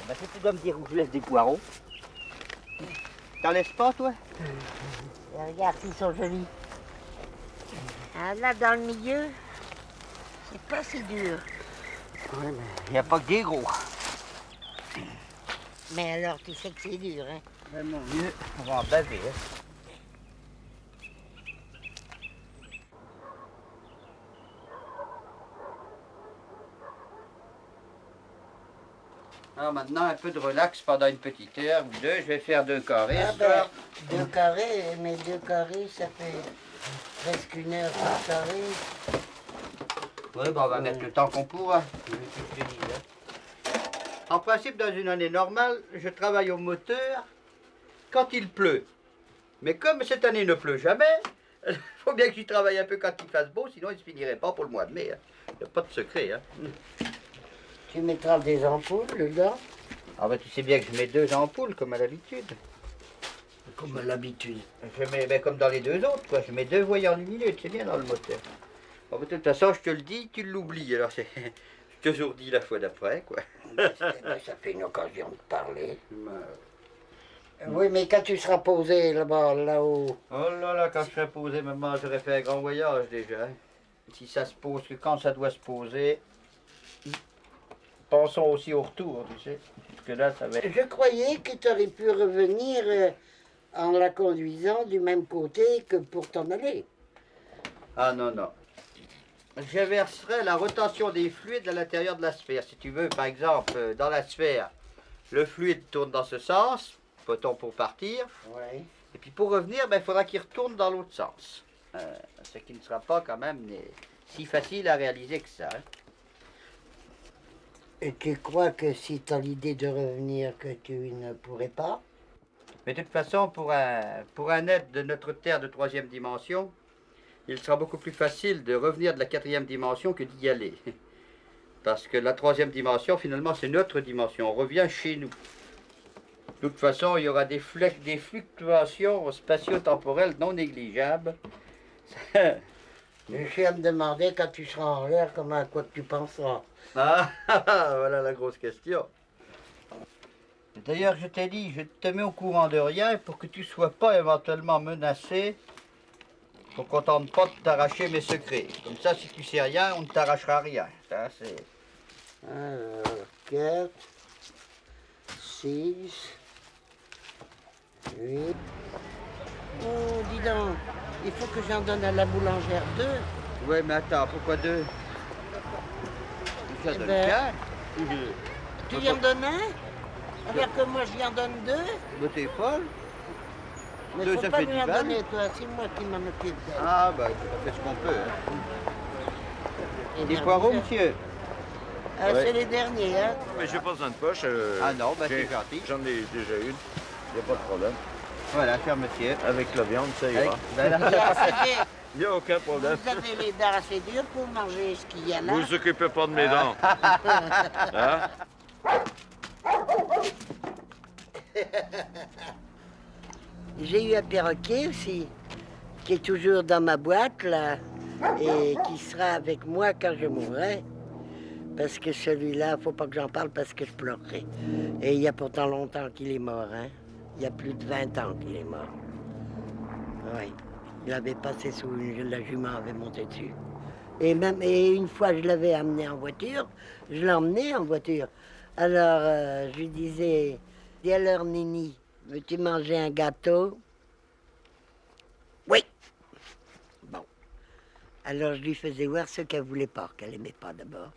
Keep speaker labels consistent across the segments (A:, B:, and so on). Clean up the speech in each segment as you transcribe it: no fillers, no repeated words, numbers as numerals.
A: Bah, si tu dois me dire où je laisse des poireaux. T'en laisses pas, toi?
B: Regarde, ils sont jolis. Ah, là, dans le milieu, c'est pas si dur.
A: Oui, mais il n'y a pas que des gros.
B: Mais alors, tu sais que c'est dur, hein?
A: Mais mon vieux, on va en baver, hein. Alors maintenant, un peu de relax pendant une petite heure ou deux. Je vais faire 2 carrés.
B: Ah ben, 2 carrés, mais 2 carrés, ça fait presque 1 heure par carré.
A: Oui, bon, on va mettre le temps qu'on pourra. Je te dis, hein. En principe, dans une année normale, je travaille au moteur quand il pleut. Mais comme cette année ne pleut jamais, il faut bien que j'y travaille un peu quand il fasse beau, sinon il ne se finirait pas pour le mois de mai. Il n'y a pas de secret. Hein.
B: Tu mettras des ampoules dedans?
A: Ah ben, tu sais bien que je mets 2 ampoules, comme à l'habitude.
B: Comme à l'habitude.
A: Je mets, ben, comme dans les 2 autres, quoi. Je mets 2 voyants lumineux, c'est bien dans le moteur. Bon, ben, de toute façon, je te le dis, tu l'oublies. Alors, je te toujours dis la fois d'après, quoi.
B: Ça fait une occasion de parler. Oui, mais quand tu seras posé là-bas, là-haut...
A: Oh là là, quand je serai posé, maman, j'aurais fait un grand voyage déjà. Hein. Si ça se pose, que quand ça doit se poser, pensons aussi au retour, tu sais. Parce que là, ça va être...
B: Je croyais que tu aurais pu revenir en la conduisant du même côté que pour t'en aller.
A: Ah non, non. Je verserai la rotation des fluides à l'intérieur de la sphère. Si tu veux, par exemple, dans la sphère, le fluide tourne dans ce sens, peut-on pour partir.
B: Oui.
A: Et puis pour revenir, ben, il faudra qu'il retourne dans l'autre sens. Ce qui ne sera pas quand même si facile à réaliser que ça. Hein.
B: Et tu crois que si tu as l'idée de revenir, que tu ne pourrais pas?
A: Mais de toute façon, pour un être de notre Terre de 3e dimension, il sera beaucoup plus facile de revenir de la 4e dimension que d'y aller. Parce que la 3e dimension, finalement, c'est notre dimension. On revient chez nous. De toute façon, il y aura des fluctuations spatio-temporelles non négligeables.
B: Je suis à me demander, quand tu seras en l'air, comment à quoi tu penseras.
A: Ah, voilà la grosse question. D'ailleurs, je t'ai dit, je te mets au courant de rien pour que tu ne sois pas éventuellement menacé, pour qu'on ne tente pas de t'arracher mes secrets. Comme ça, si tu sais rien, on ne t'arrachera rien. Ça, c'est...
B: Alors, 4, 6, 8... Oh, dis donc, il faut que j'en donne à la boulangère 2.
A: Ouais, mais attends, pourquoi 2? Ça
B: Eh
A: donne
B: ben,
A: qu'un.
B: Tu y en donnes un? Alors que moi, j'y en donne 2.
A: Mais t'es folle.
B: Mais
A: Deux,
B: faut
A: ça
B: pas
A: fait
B: lui
A: du
B: en
A: mal.
B: donner, toi. C'est moi qui m'en occupe d'elle.
A: Ah, bah, on fait ce qu'on peut. Hein.
B: Et
A: Des
B: derniers,
A: poireaux, monsieur?
B: Ah,
A: Ouais.
B: c'est les derniers, hein?
C: Mais j'ai pas besoin de poche.
A: Ah non, bah c'est gentil.
C: J'en ai déjà une. Il n'y a pas de problème.
A: Voilà, cher monsieur.
C: Avec la viande, ça ira.
A: Avec- ben là,
B: Il y a assez de-
C: Il n'y a aucun problème.
B: Vous avez les dents assez dures pour manger ce qu'il y a là.
C: Vous vous occupez pas de mes dents. Hein?
B: J'ai eu un perroquet aussi, qui est toujours dans ma boîte là, et qui sera avec moi quand je mourrai. Parce que celui-là, faut pas que j'en parle parce que je pleurerai. Et il y a pourtant longtemps qu'il est mort, hein. Il y a plus de 20 ans qu'il est mort. Oui. Il avait passé sous la jument avait monté dessus. Et une fois, je l'avais amené en voiture. Je l'ai emmené en voiture. Alors, je lui disais, dis alors, Nini, veux-tu manger un gâteau? Oui. Bon. Alors, je lui faisais voir ce qu'elle voulait pas, qu'elle aimait pas d'abord.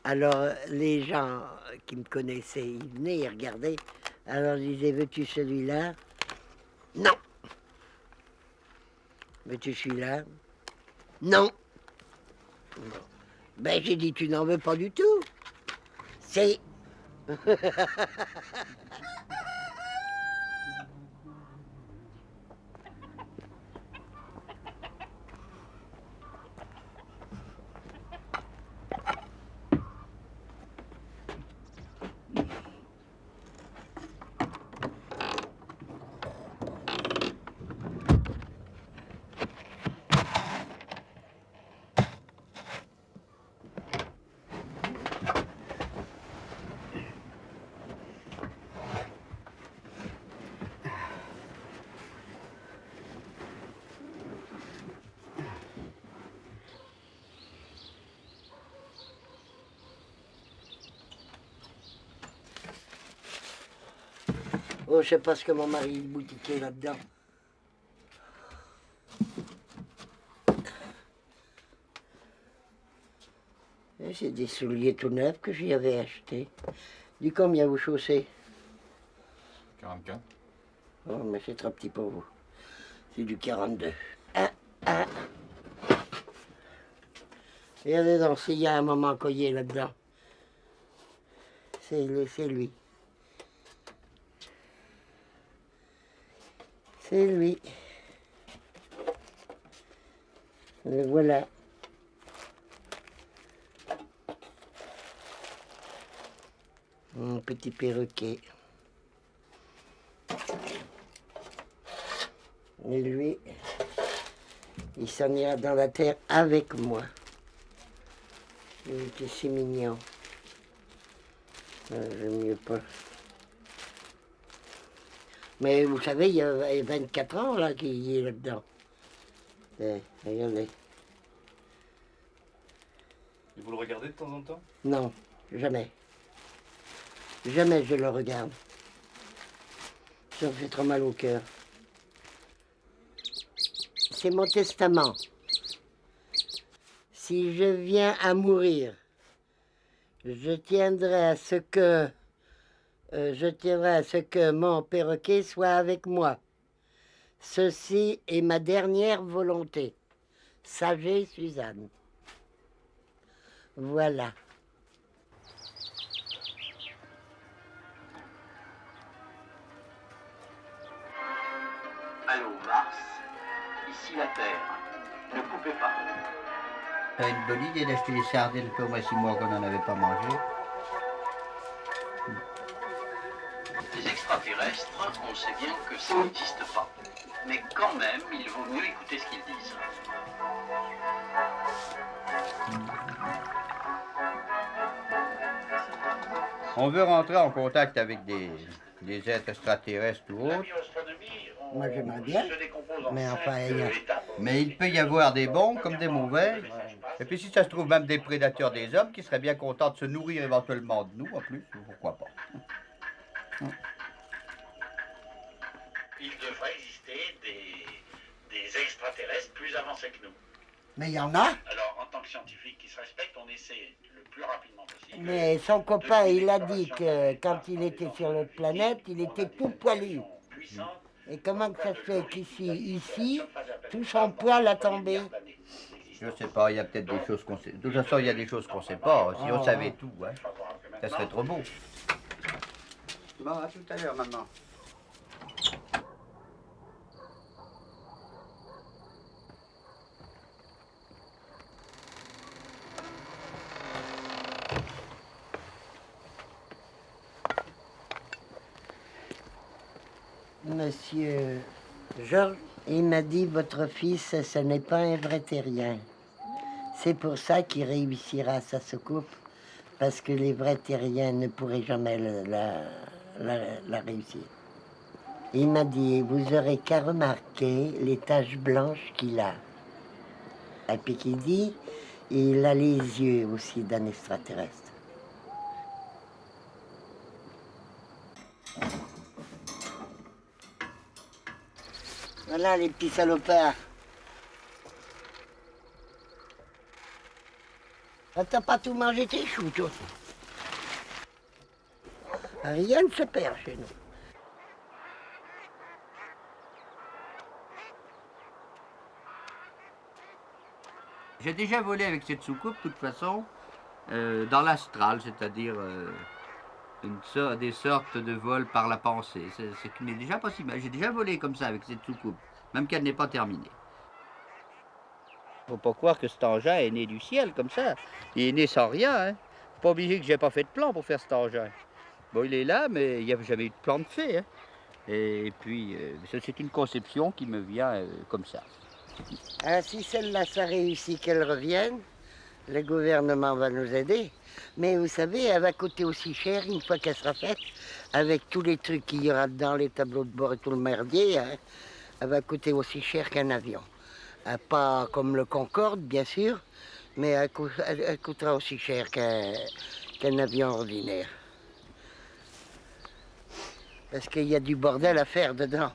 B: Alors, les gens qui me connaissaient, ils venaient, ils regardaient. Alors, je disais, veux-tu celui-là? Non. Veux-tu celui-là? Non. Bon. Ben, j'ai dit, tu n'en veux pas du tout. C'est... Oh, je sais pas ce que mon mari boutiquait là-dedans. C'est des souliers tout neufs que j'y avais achetés. Du combien vous chaussez?
D: 44.
B: Oh, mais c'est trop petit pour vous. C'est du 42. Ah. Regardez donc s'il y a un moment collier là-dedans. C'est lui. C'est lui. Le voilà. Mon petit perroquet. Et lui, il s'en ira dans la terre avec moi. Il était si mignon. J'aime mieux pas. Mais vous savez, il y a 24 ans là qu'il est là-dedans. Regardez.
D: Et vous le regardez de temps en temps?
B: Non, jamais. Jamais je le regarde. Ça me fait trop mal au cœur. C'est mon testament. Si je viens à mourir, je tiendrai à ce que mon perroquet soit avec moi. Ceci est ma dernière volonté. Sagez, Suzanne. Voilà.
E: Allô, Mars, ici la Terre. Ne coupez pas.
A: C'est une bonne idée d'acheter des sardines, ça fait au moins 6 mois qu'on n'en avait pas mangé.
E: Les extraterrestres, on sait bien que ça n'existe pas. Mais quand même, il vaut mieux écouter ce qu'ils disent.
A: On veut rentrer en contact avec des êtres extraterrestres ou autres,
B: Moi, j'aimerais bien. Mais enfin,
A: mais il peut y avoir des bons comme des mauvais. Et puis si ça se trouve même des prédateurs des hommes qui seraient bien contents de se nourrir éventuellement de nous en plus, pourquoi pas.
E: Il devrait exister des extraterrestres plus avancés que nous.
B: mais il y en a.
E: Alors, en tant que scientifique qui se respecte, on essaie le plus rapidement possible.
B: Mais son copain, il a dit que quand il était sur notre planète, il était tout poilu. Et comment que ça se fait qu'ici, tout son poil a tombé?
A: Je sais pas, il y a peut-être des choses qu'on sait. De toute façon, il y a des choses qu'on sait pas. Si on savait tout, hein, ça serait trop beau. Bon, à tout à l'heure, maman.
B: Monsieur Georges, il m'a dit, votre fils, ce n'est pas un vrai terrien. C'est pour ça qu'il réussira sa soucoupe, parce que les vrais terriens ne pourraient jamais la réussir. Il m'a dit, vous aurez qu'à remarquer les taches blanches qu'il a. Et puis qu'il dit, il a les yeux aussi d'un extraterrestre. Voilà les petits salopards. Ah, t'as pas tout mangé tes choux, toi. Rien ne se perd chez nous.
A: J'ai déjà volé avec cette soucoupe, de toute façon, dans l'astral, c'est-à-dire des sortes de vols par la pensée. Ce qui m'est déjà possible. J'ai déjà volé comme ça avec cette soucoupe, même qu'elle n'est pas terminée. Faut pas croire que cet engin est né du ciel comme ça. Il est né sans rien. Hein. Pas obligé que j'ai pas fait de plan pour faire cet engin. Bon, il est là, mais il n'y a jamais eu de plan de fait. Hein. Et puis, c'est une conception qui me vient comme ça.
B: Ah, si celle-là, ça réussit qu'elle revienne, le gouvernement va nous aider. Mais vous savez, elle va coûter aussi cher une fois qu'elle sera faite, avec tous les trucs qu'il y aura dedans, les tableaux de bord et tout le merdier. Hein, elle va coûter aussi cher qu'un avion. Pas comme le Concorde, bien sûr, mais elle coûtera aussi cher qu'un avion ordinaire. Parce qu'il y a du bordel à faire dedans.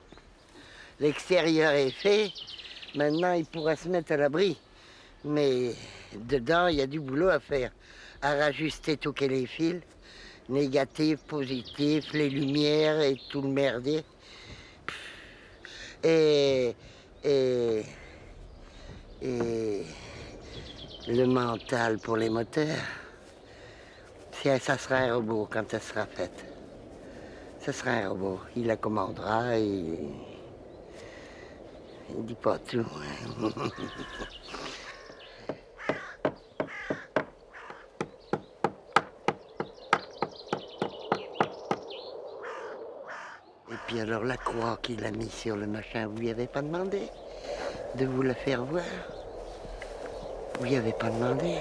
B: L'extérieur est fait, maintenant il pourra se mettre à l'abri. Mais dedans, il y a du boulot à faire. À rajuster tous les fils, négatifs, positifs, les lumières et tout le merdier. Et le mental pour les moteurs. Ça sera un robot quand ça sera fait. Ça sera un robot. Il la commandera et il dit pas tout. Et puis alors la croix qu'il a mis sur le machin, vous lui avez pas demandé de vous la faire voir? Vous lui avez pas demandé?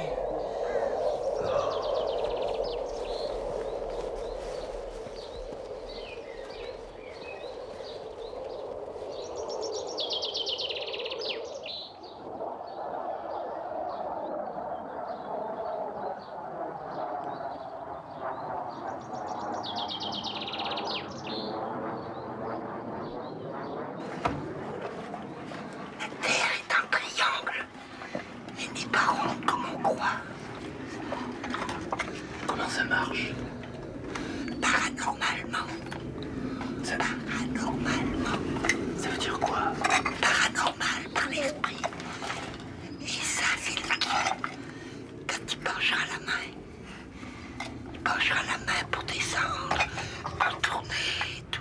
E: Comment ça marche?
B: Paranormalement. Paranormalement.
E: Ça veut dire quoi?
B: Paranormal par l'esprit. Et ça, c'est le truc. Quand tu pencheras la main, tu pencheras la main pour descendre, pour tourner et tout.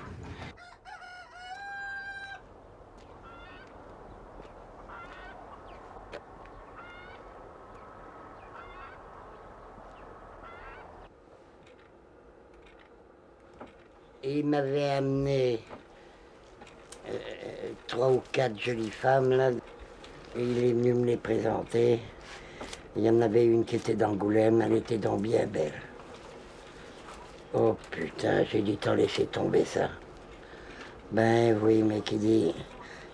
B: Et il m'avait amené 3 ou 4 jolies femmes, là. Et il est venu me les présenter. Il y en avait une qui était d'Angoulême, elle était donc bien belle. Oh putain, j'ai dit t'en laisser tomber ça. Ben oui, mais qui dit,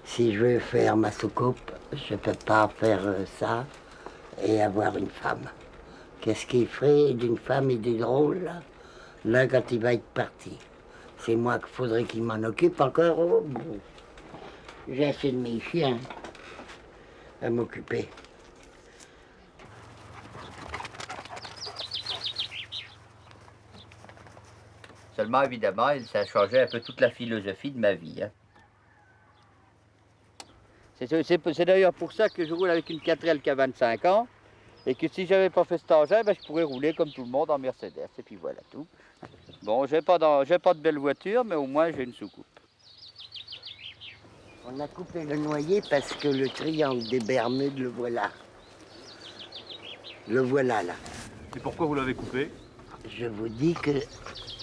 B: si je veux faire ma soucoupe, je peux pas faire ça et avoir une femme. Qu'est-ce qu'il ferait d'une femme et du drôle, là? Là, quand il va être parti. C'est moi qu'il faudrait qu'il m'en occupe encore. Oh, j'ai assez de mes chiens à m'occuper.
A: Seulement, évidemment, ça a changé un peu toute la philosophie de ma vie. Hein. C'est d'ailleurs pour ça que je roule avec une 4L qui a 25 ans, et que si j'avais pas fait cet engin, ben, je pourrais rouler comme tout le monde en Mercedes, et puis voilà tout. Bon, j'ai pas de belle voiture, mais au moins j'ai une soucoupe.
B: On a coupé le noyer parce que le triangle des Bermudes, le voilà. Le voilà là.
D: Et pourquoi vous l'avez coupé?
B: Je vous dis que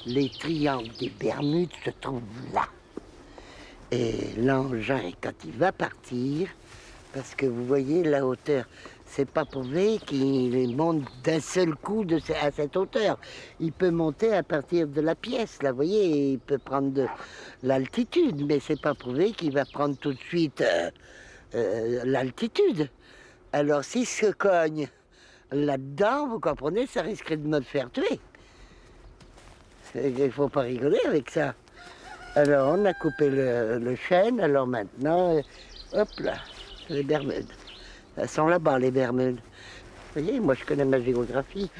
B: les triangles des Bermudes se trouvent là. Et l'engin, quand il va partir, parce que vous voyez la hauteur, c'est pas prouvé qu'il monte d'un seul coup à cette hauteur. Il peut monter à partir de la pièce, là, vous voyez, il peut prendre de l'altitude, mais c'est pas prouvé qu'il va prendre tout de suite l'altitude. Alors s'il se cogne là-dedans, vous comprenez, ça risquerait de me le faire tuer. Il faut pas rigoler avec ça. Alors on a coupé le chêne, alors maintenant, hop là, les Bermudes. Elles sont là-bas, les Bermudes. Vous voyez, moi je connais ma géographie.